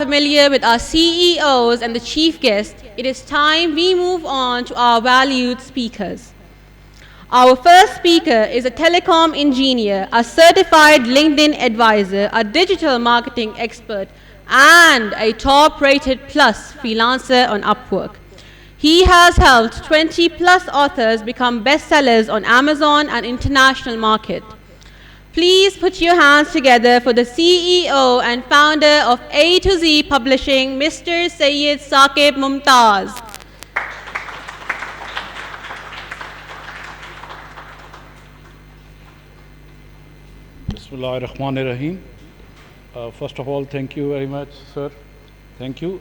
Familiar with our CEOs and the chief guest, it is time we move on to our valued speakers. Our first speaker is a telecom engineer, a certified LinkedIn advisor, a digital marketing expert, and a top-rated plus freelancer on Upwork. He has helped 20 plus authors become bestsellers on Amazon and international market. Please put your hands together for the CEO and founder of A to Z Publishing, Mr. Syed Saqib Mumtaz. Bismillahirrahmanirrahim. First of all, thank you very much, sir. Thank you.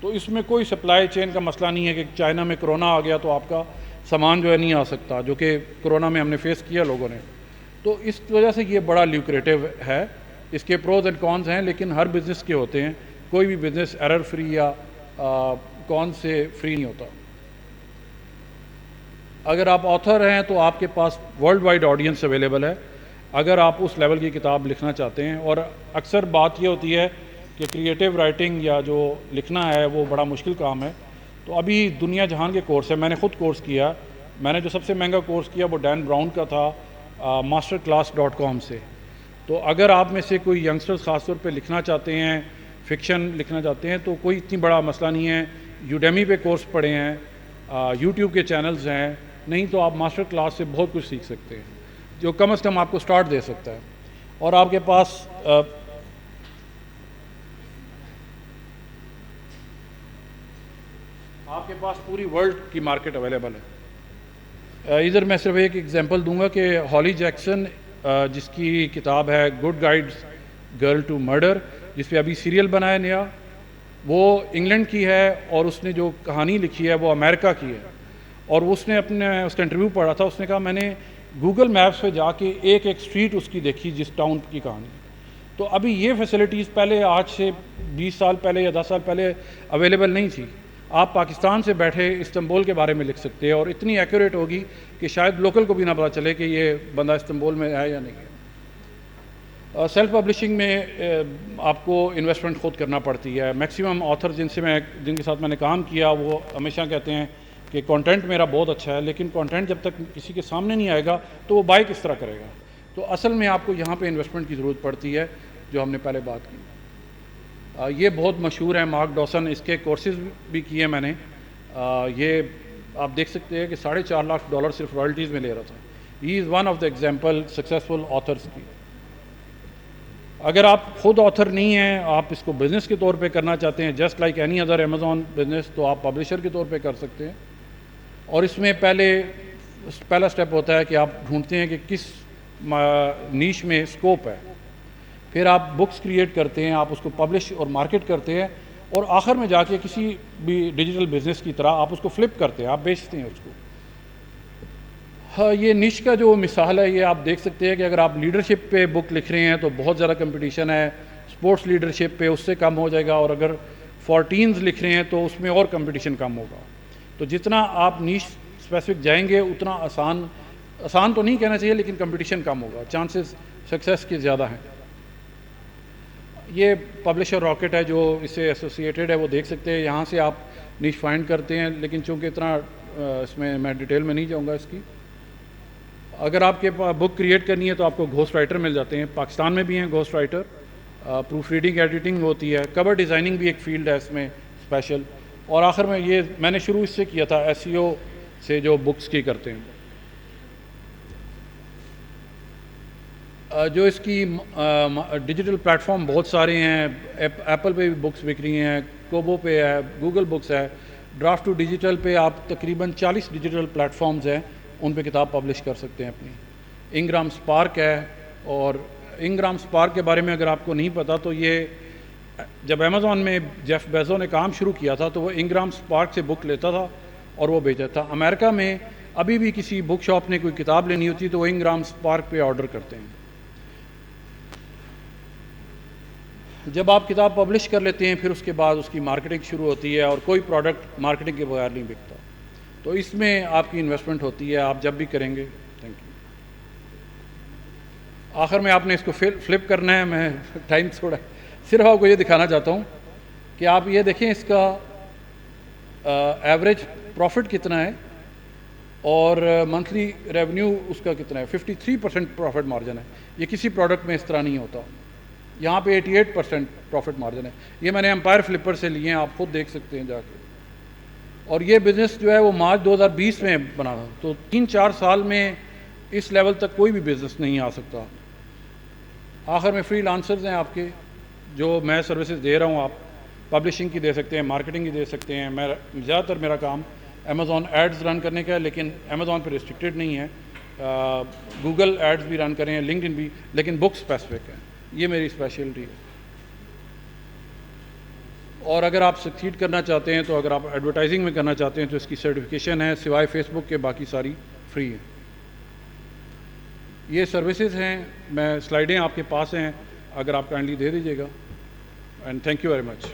تو اس میں کوئی supply chain کا مسئلہ نہیں ہے کہ China میں corona آ گیا تو آپ کا سامان جو ہے نہیں آ سکتا، جو کہ کرونا میں ہم نے فیس کیا لوگوں نے. تو اس وجہ سے یہ بڑا لیوکریٹو ہے. اس کے پروز اینڈ کونز ہیں، لیکن ہر بزنس کے ہوتے ہیں. کوئی بھی بزنس ایرر فری یا کون سے فری نہیں ہوتا. اگر آپ آتھر ہیں تو آپ کے پاس ورلڈ وائڈ آڈینس اویلیبل ہے اگر آپ اس لیول کی کتاب لکھنا چاہتے ہیں. اور اکثر بات یہ ہوتی ہے کہ کریٹیو رائٹنگ یا جو لکھنا ہے وہ بڑا مشکل کام ہے. تو ابھی دنیا جہان کے کورس ہے، میں نے خود کورس کیا. میں نے جو سب سے مہنگا کورس کیا وہ ڈین براؤن کا تھا masterclass.com سے. تو اگر آپ میں سے کوئی ینگسٹرز خاص طور پہ لکھنا چاہتے ہیں، فکشن لکھنا چاہتے ہیں، تو کوئی اتنی بڑا مسئلہ نہیں ہے. یوڈیمی پہ کورس پڑھے ہیں، یوٹیوب کے چینلز ہیں، نہیں تو آپ ماسٹر کلاس سے بہت کچھ سیکھ سکتے ہیں جو کم از کم آپ کو سٹارٹ دے سکتا ہے. اور آپ کے پاس پوری ورلڈ کی مارکیٹ اویلیبل ہے. ادھر میں صرف ایک ایگزامپل دوں گا کہ ہالی جیکسن جس کی کتاب ہے good guides girl to murder, جس پہ ابھی سیریل بنا ہے نیا، وہ انگلینڈ کی ہے اور اس نے جو کہانی لکھی ہے وہ امریکہ کی ہے. اور اس نے اس کا انٹرویو پڑھا تھا، اس نے کہا میں نے گوگل میپس پہ جا کے ایک اسٹریٹ اس کی دیکھی جس ٹاؤن کی کہانی. تو ابھی یہ فیسلٹیز پہلے آج سے 20 سال پہلے یا 10 سال پہلے اویلیبل نہیں تھی. آپ پاکستان سے بیٹھے استنبول کے بارے میں لکھ سکتے ہیں اور اتنی ایکوریٹ ہوگی کہ شاید لوکل کو بھی نہ پتہ چلے کہ یہ بندہ استنبول میں ہے یا نہیں ہے. سیلف پبلشنگ میں آپ کو انویسٹمنٹ خود کرنا پڑتی ہے. میکسیمم آتھر جن کے ساتھ میں نے کام کیا وہ ہمیشہ کہتے ہیں کہ کانٹینٹ میرا بہت اچھا ہے، لیکن کانٹینٹ جب تک کسی کے سامنے نہیں آئے گا تو وہ بائی کس طرح کرے گا. تو اصل میں آپ کو یہاں پہ انویسٹمنٹ کی ضرورت پڑتی ہے جو ہم نے پہلے بات کی. یہ بہت مشہور ہے مارک ڈاسن، اس کے کورسز بھی کیے میں نے. یہ آپ دیکھ سکتے ہیں کہ $4.5 لاکھ صرف رائلٹیز میں لے رہا تھا. He is one of the example successful authors کی. اگر آپ خود آتھر نہیں ہیں، آپ اس کو بزنس کے طور پہ کرنا چاہتے ہیں just like any other Amazon business, تو آپ پبلشر کے طور پہ کر سکتے ہیں. اور اس میں پہلا سٹیپ ہوتا ہے کہ آپ ڈھونڈتے ہیں کہ کس نیش میں اسکوپ ہے. پھر آپ بکس کریٹ کرتے ہیں، آپ اس کو پبلش اور مارکیٹ کرتے ہیں، اور آخر میں جا کے کسی بھی ڈیجیٹل بزنس کی طرح آپ اس کو فلپ کرتے ہیں، آپ بیچتے ہیں اس کو. ہاں، یہ نیش کا جو مثال ہے یہ آپ دیکھ سکتے ہیں کہ اگر آپ لیڈرشپ پہ بک لکھ رہے ہیں تو بہت زیادہ کمپٹیشن ہے. اسپورٹس لیڈرشپ پہ اس سے کم ہو جائے گا، اور اگر 14 لکھ رہے ہیں تو اس میں اور کمپٹیشن کم ہوگا. تو جتنا آپ نیش اسپیسیفک جائیں گے اتنا آسان تو نہیں کہنا چاہیے، لیکن کمپٹیشن کم ہوگا، چانسز سکسیس کے زیادہ ہیں. یہ پبلشر راکٹ ہے جو اس سے ایسوسیٹیڈ ہے، وہ دیکھ سکتے ہیں. یہاں سے آپ نیش فائنڈ کرتے ہیں، لیکن چونکہ اتنا اس میں ڈیٹیل میں نہیں جاؤں گا اس کی. اگر آپ کے بک کریٹ کرنی ہے تو آپ کو گھوسٹ رائٹر مل جاتے ہیں. پاکستان میں بھی ہیں ghost writer. Proof reading editing ہوتی ہے، کور ڈیزائننگ بھی ایک فیلڈ ہے اس میں اسپیشل. اور آخر میں میں نے شروع اس سے کیا تھا SEO سے جو بکس کی کرتے ہیں. جو اس کی ڈیجیٹل پلیٹ فارم بہت سارے ہیں. ایپل پہ بھی بکس بک رہی ہیں، کوبو پہ ہے، گوگل بکس ہے. ڈرافٹ ٹو ڈیجیٹل پہ آپ تقریباً 40 ڈیجیٹل پلیٹ فارمز ہیں، ان پہ کتاب پبلش کر سکتے ہیں اپنی. انگرام اسپارک ہے. اور انگرام اسپارک کے بارے میں اگر آپ کو نہیں پتا تو یہ جب امیزون میں جیف بیزو نے کام شروع کیا تھا تو وہ انگرام اسپارک سے بک لیتا تھا اور وہ بیچتا تھا. امریکہ میں ابھی بھی کسی بک شاپ نے کوئی کتاب لینی ہوتی تو وہ انگرام اسپارک پہ آرڈر کرتے ہیں. جب آپ کتاب پبلش کر لیتے ہیں پھر اس کے بعد اس کی مارکیٹنگ شروع ہوتی ہے، اور کوئی پروڈکٹ مارکیٹنگ کے بغیر نہیں بکتا. تو اس میں آپ کی انویسٹمنٹ ہوتی ہے، آپ جب بھی کریں گے. Thank you. آخر میں آپ نے اس کو فلپ کرنا ہے. میں ٹائم تھوڑا صرف آپ کو یہ دکھانا چاہتا ہوں کہ آپ یہ دیکھیں اس کا ایوریج پروفٹ کتنا ہے اور منتھلی ریونیو اس کا کتنا ہے. 53% پروفٹ مارجن ہے. یہ کسی پروڈکٹ میں اس طرح نہیں ہوتا. یہاں پہ 88% پروفٹ مارجن ہے. یہ میں نے امپائر فلپر سے لیے ہیں، آپ خود دیکھ سکتے ہیں جا کے. اور یہ بزنس جو ہے وہ مارچ 2020 میں بنا تھا. تو 3-4 سال میں اس لیول تک کوئی بھی بزنس نہیں آ سکتا. آخر میں فری لانسرز ہیں آپ کے جو میں سروسز دے رہا ہوں. آپ پبلشنگ کی دے سکتے ہیں، مارکیٹنگ کی دے سکتے ہیں. زیادہ تر میرا کام امیزون ایڈز رن کرنے کا ہے، لیکن امیزون پہ ریسٹرکٹیڈ نہیں ہے. گوگل ایڈز بھی رن کریں، لنکڈ ان بھی، لیکن بک اسپیسیفک ہے. یہ میری اسپیشلٹی ہے. اور اگر آپ سکسیڈ کرنا چاہتے ہیں تو اگر آپ ایڈورٹائزنگ میں کرنا چاہتے ہیں تو اس کی سرٹیفکیشن ہے، سوائے فیس بک کے باقی ساری فری ہیں. یہ سروسز ہیں. میں سلائیڈیں آپ کے پاس ہیں، اگر آپ کائنڈلی دے دیجیے گا. And thank you very much.